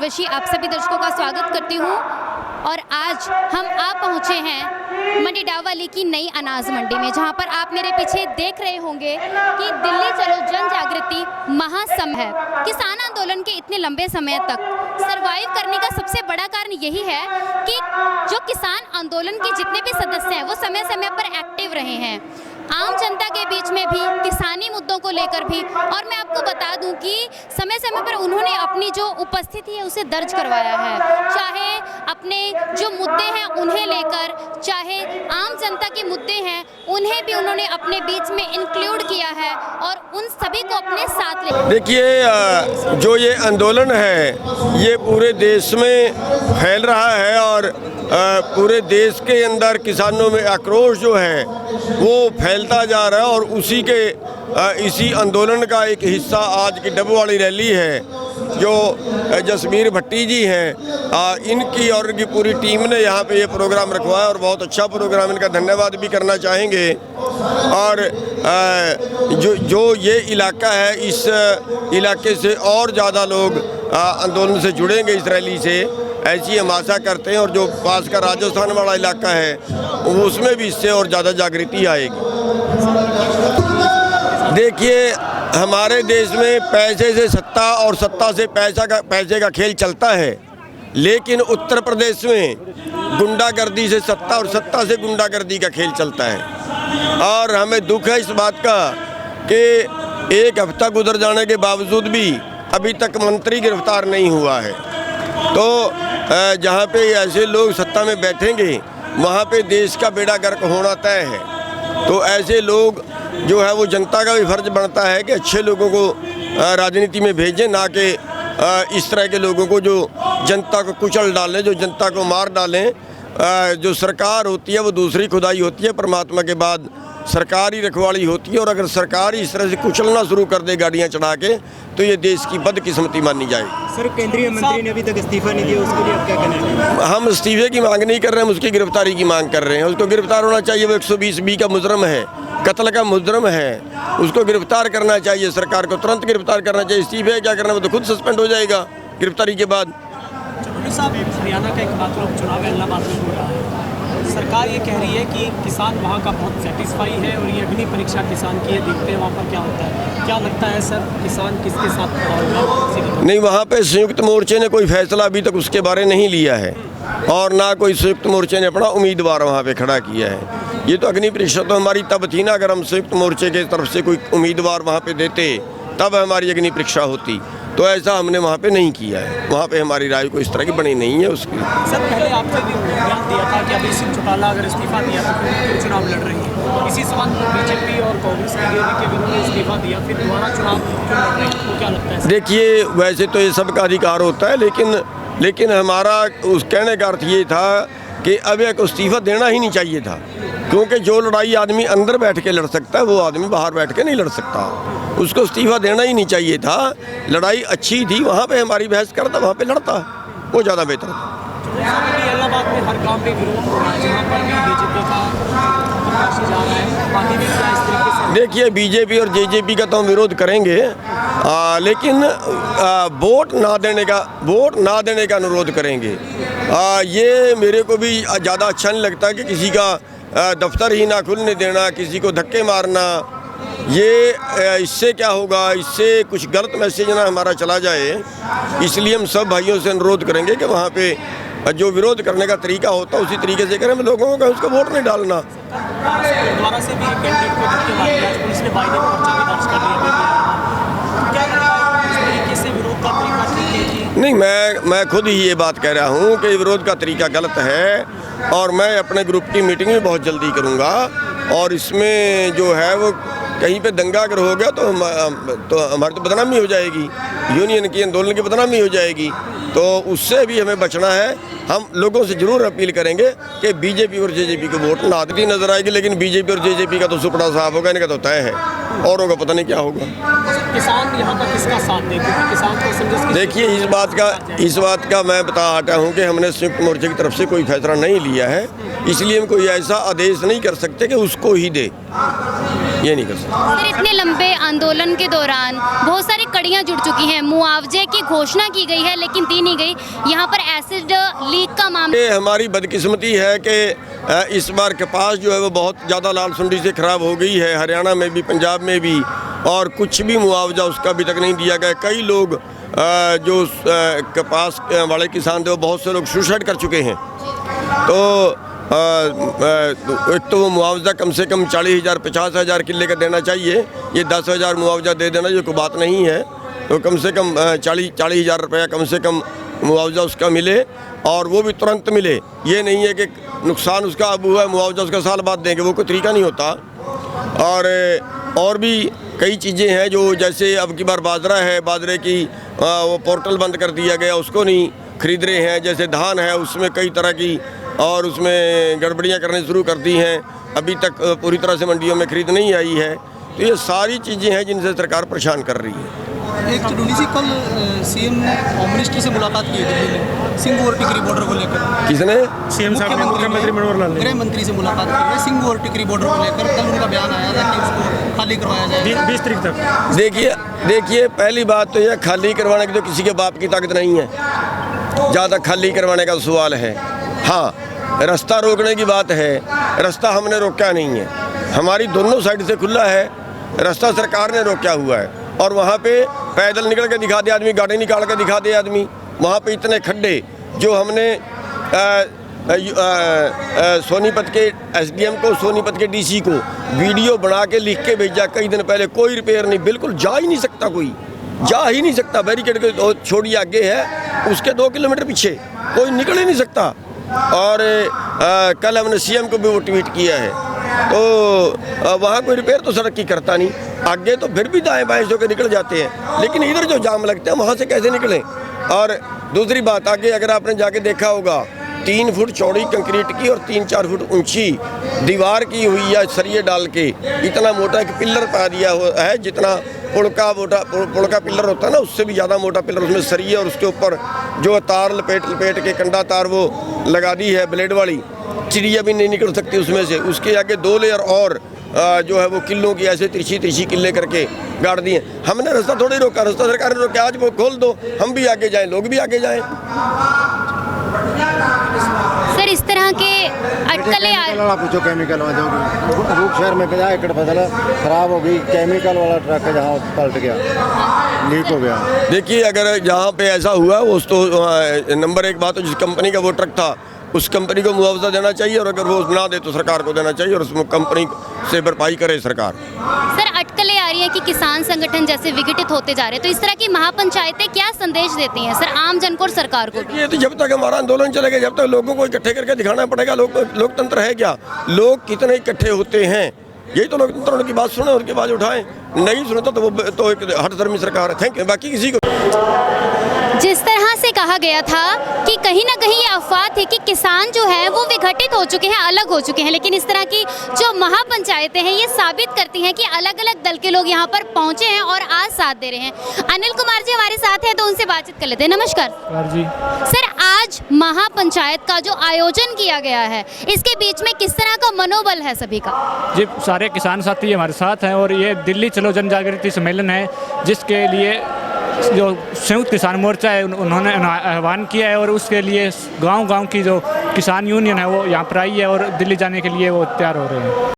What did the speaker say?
उर्वशी आप सभी दर्शकों का स्वागत करती हूँ। और आज हम आ पहुँचे हैं मंडी डाबवाली की नई अनाज मंडी में, जहाँ पर आप मेरे पीछे देख रहे होंगे कि दिल्ली चलो जन जागृति महासमर है। किसान आंदोलन के इतने लंबे समय तक सरवाइव करने का सबसे बड़ा कारण यही है कि जो किसान आंदोलन के जितने भी सदस्य हैं वो समय समय पर एक्टिव रहे हैं, आम जनता के बीच में भी, किसानी मुद्दों को लेकर भी। और मैं आपको बता दूं कि समय समय पर उन्होंने अपनी जो उपस्थिति है उसे दर्ज करवाया है, चाहे अपने जो मुद्दे हैं उन्हें लेकर, चाहे आम जनता के मुद्दे हैं उन्हें भी उन्होंने अपने बीच में इंक्लूड किया है और उन सभी को अपने साथ ले। देखिए, जो ये आंदोलन है ये पूरे देश में फैल रहा है और पूरे देश के अंदर किसानों में आक्रोश जो है वो फैलता जा रहा है। और उसी के इसी आंदोलन का एक हिस्सा आज की डबवाली रैली है, जो जसमीर भट्टी जी हैं, इनकी और इनकी पूरी टीम ने यहाँ पे ये प्रोग्राम रखवाया और बहुत अच्छा प्रोग्राम, इनका धन्यवाद भी करना चाहेंगे। और जो ये इलाका है, इस इलाके से और ज़्यादा लोग आंदोलन से जुड़ेंगे इस रैली से, ऐसी हम आशा करते हैं। और जो पास का राजस्थान वाला इलाका है उसमें भी इससे और ज़्यादा जागृति आएगी। देखिए, हमारे देश में पैसे से सत्ता और सत्ता से पैसे का खेल चलता है, लेकिन उत्तर प्रदेश में गुंडागर्दी से सत्ता और सत्ता से गुंडागर्दी का खेल चलता है। और हमें दुख है इस बात का कि एक हफ्ता गुजर जाने के बावजूद भी अभी तक मंत्री गिरफ्तार नहीं हुआ है। तो जहाँ पे ऐसे लोग सत्ता में बैठेंगे वहाँ पे देश का बेड़ा गर्क होना तय है। तो ऐसे लोग जो है वो जनता का भी फर्ज बनता है कि अच्छे लोगों को राजनीति में भेजें, ना कि इस तरह के लोगों को जो जनता को कुचल डालें, जो जनता को मार डालें। जो सरकार होती है वो दूसरी खुदाई होती है, परमात्मा के बाद सरकार ही रखवाली होती है। और अगर सरकार ही इस तरह से कुचलना शुरू कर दे गाड़ियाँ चढ़ा के, तो ये देश की बदकिस्मती मानी जाएगी। सर, केंद्रीय मंत्री ने अभी तक इस्तीफा नहीं दिया, उसके लिए आप क्या कहना है? हम इस्तीफे की मांग नहीं कर रहे हैं, उसकी गिरफ्तारी की मांग कर रहे हैं। उसको गिरफ्तार होना चाहिए, वो 120B का मुजरम है, कत्ल का मुजरम है, उसको गिरफ्तार करना चाहिए। सरकार को तुरंत गिरफ्तार करना चाहिए। इस्तीफे क्या करना, वो तो खुद सस्पेंड हो जाएगा गिरफ्तारी के बाद। हरियाणा का एकमात्र उपचुनाव इलाहाबाद में हो रहा है। सरकार ये कह रही है कि किसान वहाँ का बहुत सेटिस्फाई है और ये अग्नि परीक्षा किसान की है, देखते हैं वहाँ पर क्या होता है। क्या लगता है सर, किसान किसके साथ खड़ा होगा? नहीं, वहाँ पे संयुक्त मोर्चे ने कोई फैसला अभी तक उसके बारे नहीं लिया है और ना कोई संयुक्त मोर्चे ने अपना उम्मीदवार वहाँ पे खड़ा किया है। ये तो अग्नि परीक्षा तो हमारी तब थी ना, अगर हम संयुक्त मोर्चे के तरफ से कोई उम्मीदवार वहाँ पे देते तब हमारी अग्नि परीक्षा होती। तो ऐसा हमने वहाँ पे नहीं किया है, वहाँ पे हमारी राय को इस तरह की बनी नहीं है उसकी। सर, पहले आपने भी बयान दिया था कि अभी सिंह चौटाला अगर इस्तीफा दिया तो चुनाव लड़ रही है। इसी सवाल पर बीजेपी और कांग्रेस के विरोध में इस्तीफा दिया, फिर दोबारा चुनाव क्यों लड़ रही है, तो क्या लगता है? देखिए, वैसे तो ये सबका अधिकार होता है, लेकिन हमारा उस कहने का अर्थ ये था कि अब एक इस्तीफा देना ही नहीं चाहिए था, क्योंकि जो लड़ाई आदमी अंदर बैठ के लड़ सकता है वो आदमी बाहर बैठ के नहीं लड़ सकता। उसको इस्तीफा देना ही नहीं चाहिए था। लड़ाई अच्छी थी, वहाँ पे हमारी बहस करता, वहाँ पे लड़ता, वो ज़्यादा बेहतर था। इलाहाबाद में हर काम पे विरोध हो रहा है, जहाँ पर भी बीजेपी का प्रकाश जा रहा है, बाकी भी क्या इस तरीके से? देखिए, बीजेपी और जेजेपी का तो हम विरोध करेंगे, लेकिन वोट ना देने का अनुरोध करेंगे। ये मेरे को भी ज़्यादा अच्छा नहीं लगता कि किसी का दफ्तर ही ना खुलने देना, किसी को धक्के मारना। ये इससे क्या होगा, इससे कुछ गलत मैसेज ना हमारा चला जाए। इसलिए हम सब भाइयों से अनुरोध करेंगे कि वहाँ पे जो विरोध करने का तरीका होता है उसी तरीके से करें। लोगों का उसको वोट नहीं डालना। दोबारा से भी कैंडिडेट को धक्के मार दिया, पुलिस ने बाइक पर पर्चा भी दर्ज कर लिया। क्या इस तरीके से विरोध का तरीका ठीक है? नहीं, मैं खुद ही ये बात कह रहा हूँ कि विरोध का तरीका गलत है और मैं अपने ग्रुप की मीटिंग में बहुत जल्दी करूँगा। और इसमें जो है वो कहीं पे दंगा अगर हो गया तो हमारी तो बदनामी हो जाएगी, यूनियन की, आंदोलन की बदनामी हो जाएगी। तो उससे भी हमें बचना है। हम लोगों से जरूर अपील करेंगे कि बीजेपी और जेजेपी को वोट ना देती नजर आएगी, लेकिन बीजेपी और जेजेपी का तो सुपड़ा साफ होगा, इनका तो तय है। औरों का पता नहीं क्या होगा। किसान यहाँ का किसका साथ दे, क्योंकि किसान को समझे देखिए इस बात का मैं बता हटा हूँ कि हमने संयुक्त मोर्चे की तरफ से कोई फैसला नहीं लिया है, इसलिए हम कोई ऐसा आदेश नहीं कर सकते कि उसको ही दे, ये नहीं कर सकते। सर, इतने लंबे आंदोलन के दौरान बहुत सारी कड़ियां जुड़ चुकी हैं, मुआवजे की घोषणा की गई है लेकिन दी नहीं गई, यहाँ पर एसिड लीक का मामला। ये हमारी बदकिस्मती है कि इस बार कपास जो है वो बहुत ज़्यादा लाल सुंडी से ख़राब हो गई है, हरियाणा में भी पंजाब में भी, और कुछ भी मुआवजा उसका अभी तक नहीं दिया गया। कई लोग जो कपास वाले किसान थे वो बहुत से लोग सुसाइड कर चुके हैं। तो एक तो वो मुआवजा कम से कम 40,000 50,000 किले का देना चाहिए, ये 10,000 मुआवजा दे देना ये कोई बात नहीं है। तो कम से कम 40,000 रुपया कम से कम मुआवजा उसका मिले, और वो भी तुरंत मिले। ये नहीं है कि नुकसान उसका अब हुआ है मुआवजा उसका साल बाद देंगे, वो कोई तरीका नहीं होता। और भी कई चीज़ें हैं जो, जैसे अब की बार बाजरा है, बाजरे की वो पोर्टल बंद कर दिया गया, उसको नहीं खरीद रहे हैं। जैसे धान है उसमें कई तरह की और उसमें गड़बड़ियाँ करने शुरू कर दी हैं, अभी तक पूरी तरह से मंडियों में खरीद नहीं आई है। तो ये सारी चीज़ें हैं जिनसे सरकार परेशान कर रही है। एक चुनौती सी कल सीएम ने होम मिनिस्टर से मुलाकात की है दिल्ली में सिंघू और टिकरी बॉर्डर को लेकर। किसने? सीएम साहब ने मुख्यमंत्री मनोहर लाल ने गृह मंत्री से मुलाकात की है सिंघू और टिकरी बॉर्डर को लेकर। कल उनका बयान आया था कि उसको खाली करवाया जाए 20 तारीख तक। देखिए पहली बात तो यह खाली करवाने की तो किसी के बाप की ताकत नहीं है, ज़्यादा खाली करवाने का सवाल है। हाँ, रास्ता रोकने की बात है, रास्ता हमने रोका नहीं है, हमारी दोनों साइड से खुला है, रास्ता सरकार ने रोका हुआ है। और वहाँ पे पैदल निकल के दिखा दे आदमी, गाड़ी निकाल के दिखा दे आदमी, वहाँ पे इतने खड्डे जो हमने सोनीपत के एसडीएम को, सोनीपत के डीसी को वीडियो बना के लिख के भेजा कई दिन पहले, कोई रिपेयर नहीं, बिल्कुल जा ही नहीं सकता, कोई जा ही नहीं सकता। बैरिकेड के छोड़िए आगे है, उसके 2 किलोमीटर पीछे कोई निकल ही नहीं सकता। और कल हमने सीएम को भी वो ट्वीट किया है, तो वहाँ कोई रिपेयर तो सड़क की करता नहीं, आगे तो फिर भी दाएं बाएं होकर निकल जाते हैं, लेकिन इधर जो जाम लगते हैं वहाँ से कैसे निकलें। और दूसरी बात, आगे अगर आपने जाके देखा होगा 3 फुट चौड़ी कंक्रीट की और 3-4 फुट ऊंची दीवार की हुई है, सरिये डाल के इतना मोटा एक पिलर पा दिया हुआ है, जितना पुल का पिलर होता है ना, उससे भी ज़्यादा मोटा पिलर, उसमें सरिये और उसके ऊपर जो तार लपेट के कंडा तार वो लगा दी है ब्लेड वाली, चिड़िया भी नहीं निकल सकती उसमें से। उसके आगे 2 लेयर और जो है वो किलों की ऐसे तिरछी किले करके गाड़ दिए। हमने रास्ता थोड़ी रोका, रास्ता सरकार ने रोका, आज वो खोल दो, हम भी आगे जाएं, लोग भी आगे जाएं। सर, इस तरह के अटकलें पूछो केमिकल रूप शहर में 50 एकड़ फसल खराब हो गई, केमिकल वाला ट्रक जहाँ पलट गया, लीक हो गया। देखिए अगर जहाँ पे ऐसा हुआ उस तो नंबर 1 बात तो जिस कंपनी का वो ट्रक था उस कंपनी को मुआवजा देना चाहिए, और अगर वो ना दे तो सरकार को देना चाहिए, और उस कंपनी से भरपाई करे सरकार। सर, अटकलें आ रही है कि किसान संगठन जैसे विघटित होते जा रहे हैं, तो इस तरह की महापंचायतें क्या संदेश देती हैं सर आम जन को और सरकार को? ये तो जब तक हमारा आंदोलन चलेगा, जब तक लोगों को इकट्ठे करके दिखाना पड़ेगा। लोकतंत्र है क्या? लोग कितने इकट्ठे होते हैं, यही तो लोकतंत्र। उनकी बात सुने, उनकी बात उठाएं, नहीं सुनता तो वो तो एक हठधर्मी सरकार है। Thank you. बाकी किसी को जिस तरह से कहा गया था कि कहीं ना कहीं ये अफवाह थी कि किसान जो है वो विघटित हो चुके हैं, अलग हो चुके हैं, लेकिन इस तरह की जो महापंचायतें हैं ये साबित करती हैं कि अलग अलग दल के लोग यहाँ पर पहुँचे हैं और आज साथ दे रहे हैं। अनिल कुमार जी हमारे साथ हैं, तो उनसे बातचीत कर लेते हैं। नमस्कार जी। सर, आज महापंचायत का जो आयोजन किया गया है, इसके बीच में किस तरह का मनोबल है सभी का? जी, सारे किसान साथी हमारे साथ हैं, और ये दिल्ली चलो जन जागृति सम्मेलन है, जिसके लिए जो संयुक्त किसान मोर्चा है उन्होंने आह्वान किया है, और उसके लिए गांव-गांव की जो किसान यूनियन है वो यहाँ पर आई है और दिल्ली जाने के लिए वो तैयार हो रहे हैं।